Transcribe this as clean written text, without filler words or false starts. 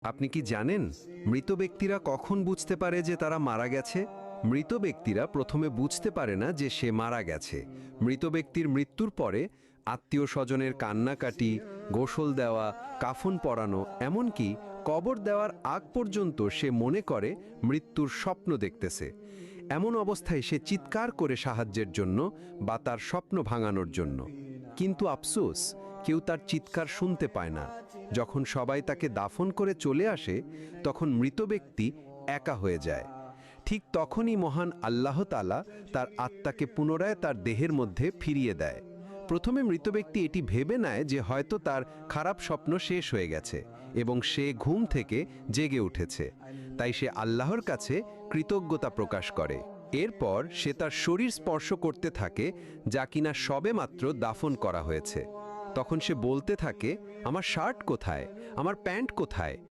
আপনি কি জানেন মৃত ব্যক্তিরা কখন বুঝতে পারে যে তারা মারা গেছে? মৃত ব্যক্তিরা প্রথমে বুঝতে পারে না যে সে মারা গেছে। মৃত ব্যক্তির মৃত্যুর পরে আত্মীয় স্বজনের কান্নাকাটি, গোসল দেওয়া, কাফন পরানো, এমনকি কবর দেওয়ার আগ পর্যন্ত সে মনে করে মৃত্যুর স্বপ্ন দেখতেছে। এমন অবস্থায় সে চিৎকার করে সাহায্যের জন্য বা তার স্বপ্ন ভাঙানোর জন্য। কিন্তু আফসোস, কেউ তার চিৎকার শুনতে পায় না। যখন সবাই তাকে দাফন করে চলে আসে, তখন মৃত ব্যক্তি একা হয়ে যায়। ঠিক তখনই মহান আল্লাহ তাআলা তার আত্মাকে পুনরায় তার দেহের মধ্যে ফিরিয়ে দেয়। প্রথমে মৃত ব্যক্তি এটি ভেবে নেয় যে হয়তো তার খারাপ স্বপ্ন শেষ হয়ে গেছে এবং সে ঘুম থেকে জেগে উঠেছে। তাই সে আল্লাহর কাছে কৃতজ্ঞতা প্রকাশ করে। এরপর সে তার শরীর স্পর্শ করতে থাকে, যা কিনা সবেমাত্র দাফন করা হয়েছে। তখন সে বলতে থাকে, আমার শার্ট কোথায়, আমার প্যান্ট কোথায়?